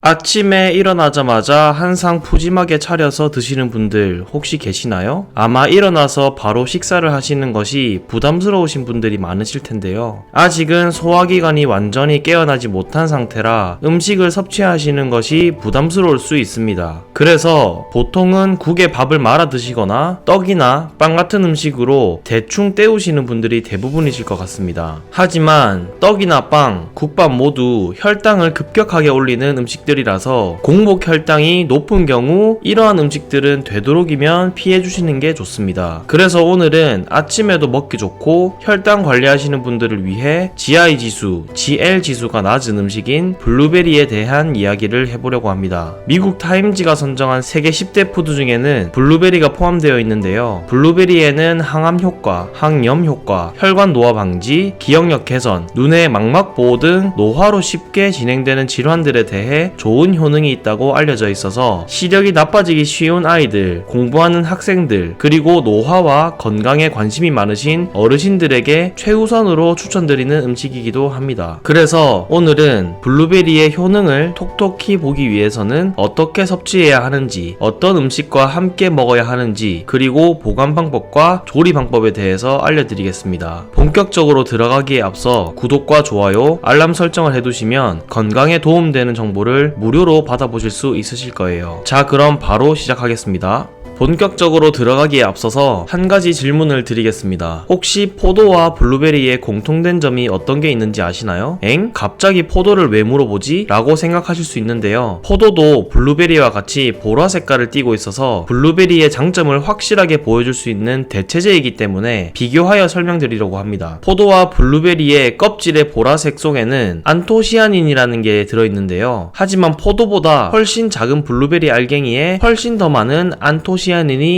아침에 일어나자마자 한상 푸짐하게 차려서 드시는 분들 혹시 계시나요? 아마 일어나서 바로 식사를 하시는 것이 부담스러우신 분들이 많으실 텐데요. 아직은 소화기관이 완전히 깨어나지 못한 상태라 음식을 섭취하시는 것이 부담스러울 수 있습니다. 그래서 보통은 국에 밥을 말아 드시거나 떡이나 빵 같은 음식으로 대충 때우시는 분들이 대부분이실 것 같습니다. 하지만 떡이나 빵, 국밥 모두 혈당을 급격하게 올리는 음식들이라서 공복 혈당이 높은 경우 이러한 음식들은 되도록이면 피해주시는 게 좋습니다. 그래서 오늘은 아침에도 먹기 좋고 혈당 관리하시는 분들을 위해 GI 지수, GL 지수가 낮은 음식인 블루베리에 대한 이야기를 해보려고 합니다. 미국 타임지가 선정한 세계 10대 푸드 중에는 블루베리가 포함되어 있는데요. 블루베리에는 항암 효과, 항염 효과, 혈관 노화 방지, 기억력 개선, 눈의 망막 보호 등 노화로 쉽게 진행되는 질환들에 대해 좋은 효능이 있다고 알려져 있어서 시력이 나빠지기 쉬운 아이들, 공부하는 학생들, 그리고 노화와 건강에 관심이 많으신 어르신들에게 최우선으로 추천드리는 음식이기도 합니다. 그래서 오늘은 블루베리의 효능을 톡톡히 보기 위해서는 어떻게 섭취해야 하는지, 어떤 음식과 함께 먹어야 하는지, 그리고 보관 방법과 조리 방법에 대해서 알려드리겠습니다. 본격적으로 들어가기에 앞서 구독과 좋아요, 알람 설정을 해두시면 건강에 도움되는 정보를 무료로 받아보실 수 있으실 거예요. 자, 그럼 바로 시작하겠습니다. 본격적으로 들어가기에 앞서서 한 가지 질문을 드리겠습니다. 혹시 포도와 블루베리의 공통된 점이 어떤 게 있는지 아시나요? 엥? 갑자기 포도를 왜 물어보지? 라고 생각하실 수 있는데요. 포도도 블루베리와 같이 보라 색깔을 띠고 있어서 블루베리의 장점을 확실하게 보여줄 수 있는 대체제이기 때문에 비교하여 설명드리려고 합니다. 포도와 블루베리의 껍질의 보라색 속에는 안토시아닌이라는 게 들어있는데요. 하지만 포도보다 훨씬 작은 블루베리 알갱이에 훨씬 더 많은 안토시아닌이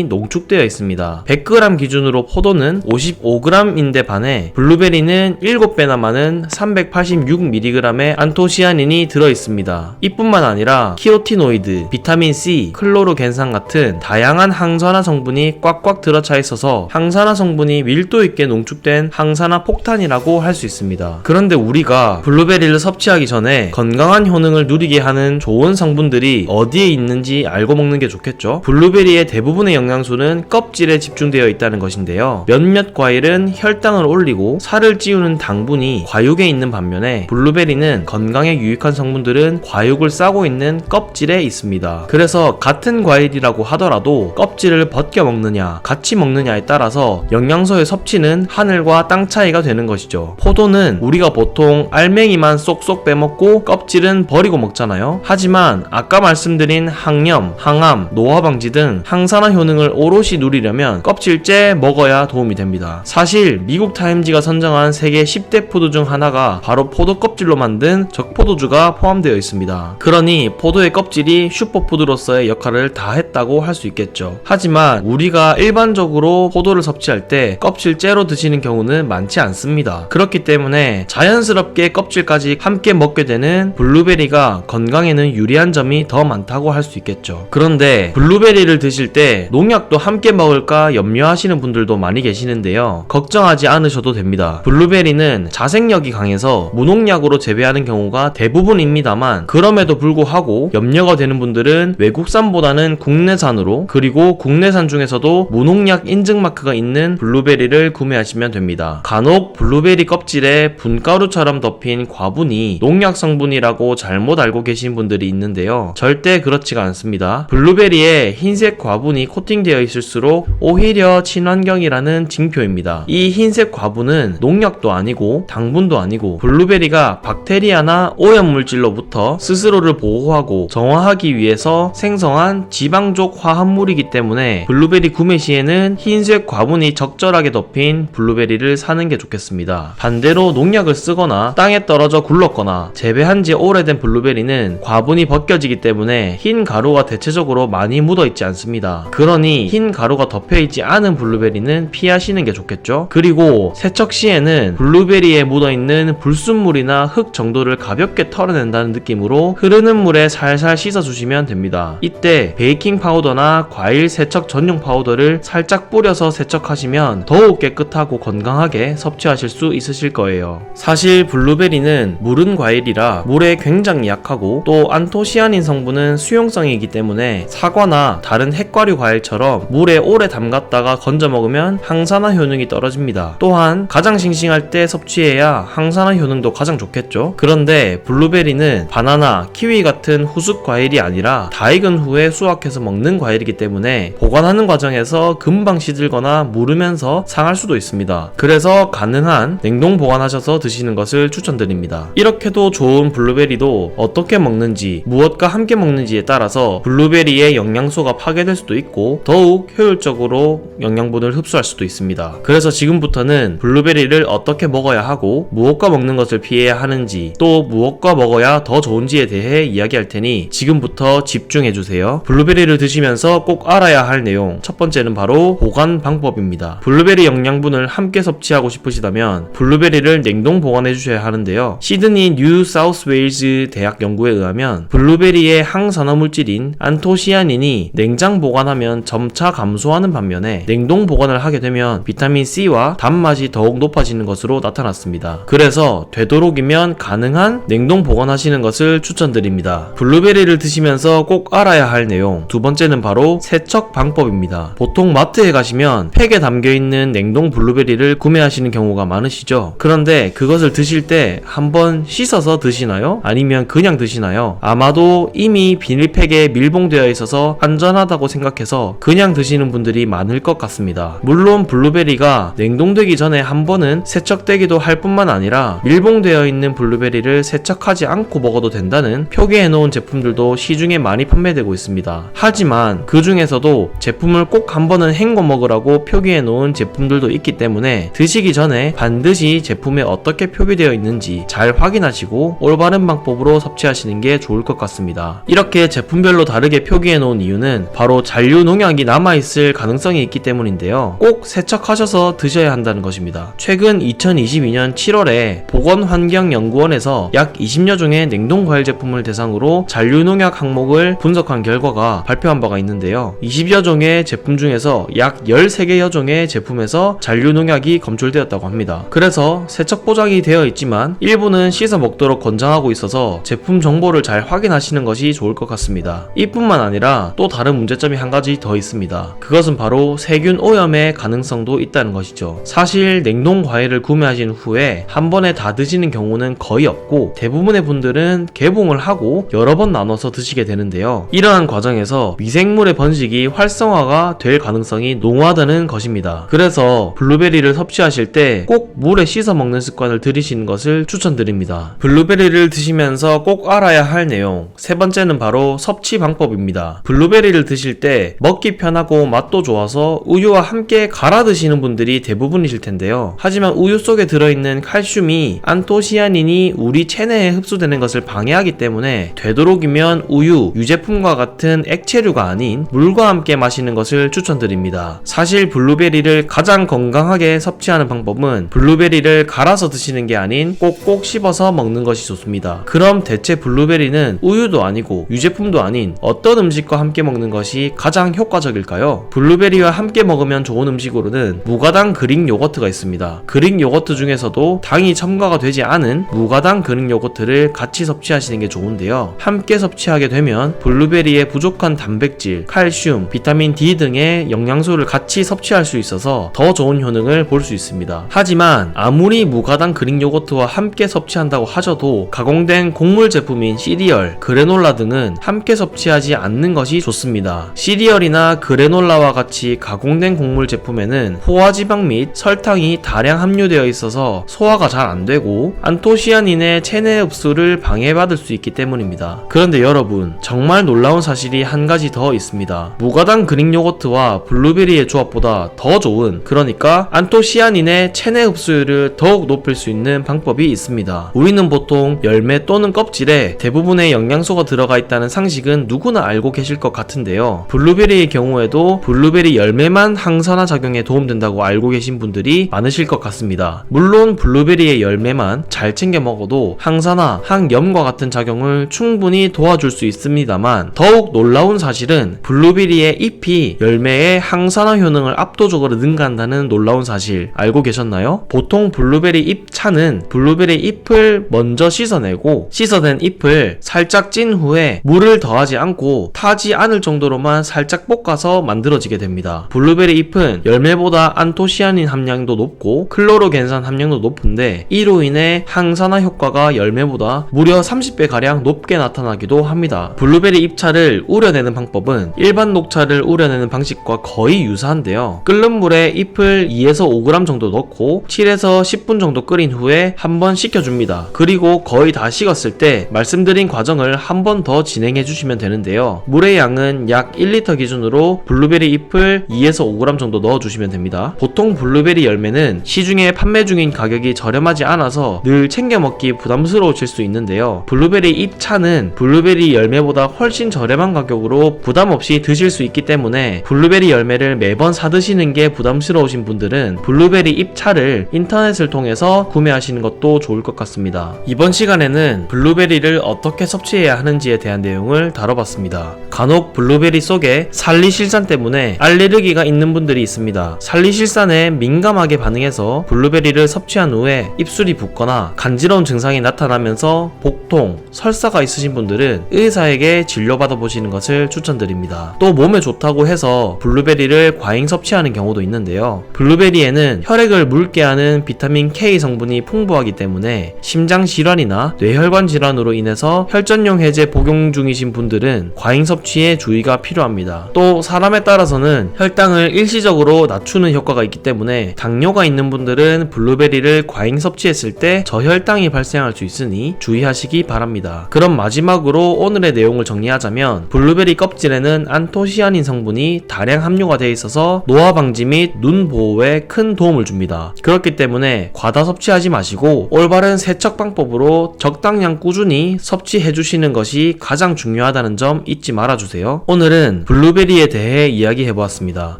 농축되어 있습니다. 100g 기준으로 포도는 55g인데 반해 블루베리는 7배나 많은 386mg의 안토시아닌이 들어있습니다. 이뿐만 아니라 키오티노이드, 비타민C, 클로르겐산 같은 다양한 항산화 성분이 꽉꽉 들어차 있어서 항산화 성분이 밀도 있게 농축된 항산화 폭탄이라고 할 수 있습니다. 그런데 우리가 블루베리를 섭취하기 전에 건강한 효능을 누리게 하는 좋은 성분들이 어디에 있는지 알고 먹는 게 좋겠죠? 블루베리의 대부분의 영양소는 껍질에 집중되어 있다는 것인데요. 몇몇 과일은 혈당을 올리고 살을 찌우는 당분이 과육에 있는 반면에 블루베리는 건강에 유익한 성분들은 과육을 싸고 있는 껍질에 있습니다. 그래서 같은 과일이라고 하더라도 껍질을 벗겨 먹느냐 같이 먹느냐에 따라서 영양소의 섭취는 하늘과 땅 차이가 되는 것이죠. 포도는 우리가 보통 알맹이만 쏙쏙 빼먹고 껍질은 버리고 먹잖아요. 하지만 아까 말씀드린 항염, 항암, 노화 방지 등 항산화 효능을 오롯이 누리려면 껍질째 먹어야 도움이 됩니다. 사실 미국 타임지가 선정한 세계 10대 푸드 중 하나가 바로 포도 껍질로 만든 적포도주가 포함되어 있습니다. 그러니 포도의 껍질이 슈퍼푸드로서의 역할을 다 했다고 할 수 있겠죠. 하지만 우리가 일반적으로 포도를 섭취할 때 껍질째로 드시는 경우는 많지 않습니다. 그렇기 때문에 자연스럽게 껍질까지 함께 먹게 되는 블루베리가 건강에는 유리한 점이 더 많다고 할 수 있겠죠. 그런데 블루베리를 드실 때 농약도 함께 먹을까 염려하시는 분들도 많이 계시는데요. 걱정하지 않으셔도 됩니다. 블루베리는 자생력이 강해서 무농약으로 재배하는 경우가 대부분입니다만 그럼에도 불구하고 염려가 되는 분들은 외국산보다는 국내산으로, 그리고 국내산 중에서도 무농약 인증 마크가 있는 블루베리를 구매하시면 됩니다. 간혹 블루베리 껍질에 분가루처럼 덮인 과분이 농약 성분이라고 잘못 알고 계신 분들이 있는데요. 절대 그렇지가 않습니다. 블루베리에 흰색 과분이 코팅되어 있을수록 오히려 친환경이라는 징표입니다. 이 흰색 과분은 농약도 아니고 당분도 아니고 블루베리가 박테리아나 오염물질로부터 스스로를 보호하고 정화하기 위해서 생성한 지방족 화합물이기 때문에 블루베리 구매 시에는 흰색 과분이 적절하게 덮인 블루베리를 사는 게 좋겠습니다. 반대로 농약을 쓰거나 땅에 떨어져 굴렀거나 재배한 지 오래된 블루베리는 과분이 벗겨지기 때문에 흰 가루가 대체적으로 많이 묻어 있지 않습니다. 있습니다. 그러니 흰 가루가 덮여있지 않은 블루베리는 피하시는 게 좋겠죠. 그리고 세척 시에는 블루베리에 묻어있는 불순물이나 흙 정도를 가볍게 털어낸다는 느낌으로 흐르는 물에 살살 씻어주시면 됩니다. 이때 베이킹 파우더나 과일 세척 전용 파우더를 살짝 뿌려서 세척하시면 더욱 깨끗하고 건강하게 섭취하실 수 있으실 거예요. 사실 블루베리는 무른 과일이라 물에 굉장히 약하고 또 안토시아닌 성분은 수용성이기 때문에 사과나 다른 핵과류 과일처럼 물에 오래 담갔다가 건져 먹으면 항산화 효능이 떨어집니다. 또한 가장 싱싱할 때 섭취해야 항산화 효능도 가장 좋겠죠. 그런데 블루베리는 바나나, 키위 같은 후숙 과일이 아니라 다 익은 후에 수확해서 먹는 과일이기 때문에 보관하는 과정에서 금방 시들거나 무르면서 상할 수도 있습니다. 그래서 가능한 냉동 보관하셔서 드시는 것을 추천드립니다. 이렇게도 좋은 블루베리도 어떻게 먹는지, 무엇과 함께 먹는지에 따라서 블루베리의 영양소가 파괴될 수도 있고 더욱 효율적으로 영양분을 흡수할 수도 있습니다. 그래서 지금부터는 블루베리를 어떻게 먹어야 하고 무엇과 먹는 것을 피해야 하는지, 또 무엇과 먹어야 더 좋은지에 대해 이야기할 테니 지금부터 집중해주세요. 블루베리를 드시면서 꼭 알아야 할 내용, 첫 번째는 바로 보관 방법입니다. 블루베리 영양분을 함께 섭취하고 싶으시다면 블루베리를 냉동 보관해 주셔야 하는데요. 시드니 뉴 사우스 웨일즈 대학 연구에 의하면 블루베리의 항산화 물질인 안토시아닌이 냉장 보관하면 점차 감소하는 반면에 냉동 보관을 하게 되면 비타민 C와 단맛이 더욱 높아지는 것으로 나타났습니다. 그래서 되도록이면 가능한 냉동 보관하시는 것을 추천드립니다. 블루베리를 드시면서 꼭 알아야 할 내용, 두 번째는 바로 세척 방법입니다. 보통 마트에 가시면 팩에 담겨있는 냉동 블루베리를 구매하시는 경우가 많으시죠. 그런데 그것을 드실 때 한번 씻어서 드시나요? 아니면 그냥 드시나요? 아마도 이미 비닐팩에 밀봉되어 있어서 안전하다고 생각해서 그냥 드시는 분들이 많을 것 같습니다. 물론 블루베리가 냉동되기 전에 한 번은 세척되기도 할 뿐만 아니라 밀봉되어 있는 블루베리를 세척하지 않고 먹어도 된다는 표기해 놓은 제품들도 시중에 많이 판매되고 있습니다. 하지만 그 중에서도 제품을 꼭 한 번은 헹궈 먹으라고 표기해 놓은 제품들도 있기 때문에 드시기 전에 반드시 제품에 어떻게 표기되어 있는지 잘 확인하시고 올바른 방법으로 섭취하시는 게 좋을 것 같습니다. 이렇게 제품별로 다르게 표기해 놓은 이유는 바로 잔류 농약이 남아있을 가능성이 있기 때문인데요. 꼭 세척하셔서 드셔야 한다는 것입니다. 최근 2022년 7월에 보건환경연구원에서 약 20여 종의 냉동과일 제품을 대상으로 잔류 농약 항목을 분석한 결과가 발표한 바가 있는데요. 20여 종의 제품 중에서 약 13개여 종의 제품에서 잔류 농약이 검출되었다고 합니다. 그래서 세척 보장이 되어 있지만 일부는 씻어 먹도록 권장하고 있어서 제품 정보를 잘 확인하시는 것이 좋을 것 같습니다. 이뿐만 아니라 또 다른 문제점이 한 가지 더 있습니다. 그것은 바로 세균 오염의 가능성도 있다는 것이죠. 사실 냉동 과일을 구매하신 후에 한 번에 다 드시는 경우는 거의 없고 대부분의 분들은 개봉을 하고 여러 번 나눠서 드시게 되는데요. 이러한 과정에서 미생물의 번식이 활성화가 될 가능성이 농후하다는 것입니다. 그래서 블루베리를 섭취하실 때 꼭 물에 씻어 먹는 습관을 들이시는 것을 추천드립니다. 블루베리를 드시면서 꼭 알아야 할 내용, 세 번째는 바로 섭취 방법입니다. 블루베리를 드실 때 먹기 편하고 맛도 좋아서 우유와 함께 갈아 드시는 분들이 대부분이실 텐데요. 하지만 우유 속에 들어있는 칼슘이 안토시아닌이 우리 체내에 흡수되는 것을 방해하기 때문에 되도록이면 우유, 유제품과 같은 액체류가 아닌 물과 함께 마시는 것을 추천드립니다. 사실 블루베리를 가장 건강하게 섭취하는 방법은 블루베리를 갈아서 드시는 게 아닌 꼭꼭 씹어서 먹는 것이 좋습니다. 그럼 대체 블루베리는 우유도 아니고 유제품도 아닌 어떤 음식과 함께 먹는 것이 가장 효과적일까요? 블루베리와 함께 먹으면 좋은 음식으로는 무가당 그릭 요거트가 있습니다. 그릭 요거트 중에서도 당이 첨가가 되지 않은 무가당 그릭 요거트를 같이 섭취하시는 게 좋은데요. 함께 섭취하게 되면 블루베리의 부족한 단백질, 칼슘, 비타민 D 등의 영양소를 같이 섭취할 수 있어서 더 좋은 효능을 볼 수 있습니다. 하지만 아무리 무가당 그릭 요거트와 함께 섭취한다고 하셔도 가공된 곡물 제품인 시리얼, 그래놀라 등은 함께 섭취하지 않는 것이 좋습니다. 시리얼이나 그래놀라와 같이 가공된 곡물 제품에는 포화지방 및 설탕이 다량 함유되어 있어서 소화가 잘 안되고 안토시아닌의 체내 흡수를 방해받을 수 있기 때문입니다. 그런데 여러분, 정말 놀라운 사실이 한 가지 더 있습니다. 무가당 그릭 요거트와 블루베리의 조합보다 더 좋은, 그러니까 안토시아닌의 체내 흡수율을 더욱 높일 수 있는 방법이 있습니다. 우리는 보통 열매 또는 껍질에 대부분의 영양소가 들어가 있다는 상식은 누구나 알고 계실 것 같은데요. 블루베리의 경우에도 블루베리 열매만 항산화 작용에 도움된다고 알고 계신 분들이 많으실 것 같습니다. 물론 블루베리의 열매만 잘 챙겨 먹어도 항산화, 항염과 같은 작용을 충분히 도와줄 수 있습니다만, 더욱 놀라운 사실은 블루베리의 잎이 열매의 항산화 효능을 압도적으로 능가한다는 놀라운 사실 알고 계셨나요? 보통 블루베리 잎차는 블루베리 잎을 먼저 씻어내고 씻어낸 잎을 살짝 찐 후에 물을 더하지 않고 타지 않을 정도로만 살짝 볶아서 만들어지게 됩니다. 블루베리 잎은 열매보다 안토시아닌 함량도 높고 클로로겐산 함량도 높은데, 이로 인해 항산화 효과가 열매보다 무려 30배 가량 높게 나타나기도 합니다. 블루베리 잎차를 우려내는 방법은 일반 녹차를 우려내는 방식과 거의 유사한데요. 끓는 물에 잎을 2에서 5g 정도 넣고 7에서 10분 정도 끓인 후에 한번 식혀줍니다. 그리고 거의 다 식었을 때 말씀드린 과정을 한 번 더 진행해 주시면 되는데요. 물의 양은 약 1리터 기준으로 블루베리 잎을 2에서 5g 정도 넣어주시면 됩니다. 보통 블루베리 열매는 시중에 판매 중인 가격이 저렴하지 않아서 늘 챙겨 먹기 부담스러우실 수 있는데요. 블루베리 잎차는 블루베리 열매보다 훨씬 저렴한 가격으로 부담 없이 드실 수 있기 때문에 블루베리 열매를 매번 사드시는 게 부담스러우신 분들은 블루베리 잎차를 인터넷을 통해서 구매하시는 것도 좋을 것 같습니다. 이번 시간에는 블루베리를 어떻게 섭취해야 하는지에 대한 내용을 다뤄봤습니다. 간혹 블루베리 속에 살리실산 때문에 알레르기가 있는 분들이 있습니다. 살리실산에 민감하게 반응해서 블루베리를 섭취한 후에 입술이 붓거나 간지러운 증상이 나타나면서 복통, 설사가 있으신 분들은 의사에게 진료받아 보시는 것을 추천드립니다. 또 몸에 좋다고 해서 블루베리를 과잉 섭취하는 경우도 있는데요. 블루베리에는 혈액을 묽게 하는 비타민 K 성분이 풍부하기 때문에 심장 질환이나 뇌혈관 질환으로 인해서 혈전용 해제 복용 중이신 분들은 과잉 섭취에 주의가 필요합니다. 또 사람에 따라서는 혈당을 일시적으로 낮추는 효과가 있기 때문에 당뇨가 있는 분들은 블루베리를 과잉 섭취했을 때 저혈당이 발생할 수 있으니 주의하시기 바랍니다. 그럼 마지막으로 오늘의 내용을 정리하자면, 블루베리 껍질에는 안토시아닌 성분이 다량 함유가 되어 있어서 노화 방지 및 눈 보호에 큰 도움을 줍니다. 그렇기 때문에 과다 섭취하지 마시고 올바른 세척 방법으로 적당량 꾸준히 섭취해 주시는 것이 가장 중요하다는 점 잊지 말아주세요. 오늘은 블루베리에 대해 이야기해보았습니다.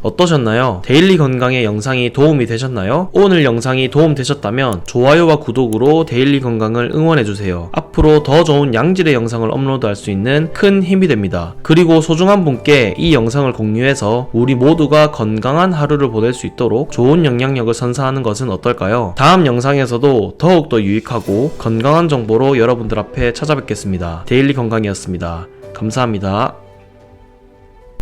어떠셨나요? 데일리 건강에 영상이 도움이 되셨나요? 오늘 영상이 도움되셨다면 좋아요와 구독으로 데일리 건강을 응원해주세요. 앞으로 더 좋은 양질의 영상을 업로드할 수 있는 큰 힘이 됩니다. 그리고 소중한 분께 이 영상을 공유해서 우리 모두가 건강한 하루를 보낼 수 있도록 좋은 영향력을 선사하는 것은 어떨까요? 다음 영상에서도 더욱더 유익하고 건강한 정보로 여러분들 앞에 찾아뵙겠습니다. 데일리 건강이었습니다. 감사합니다.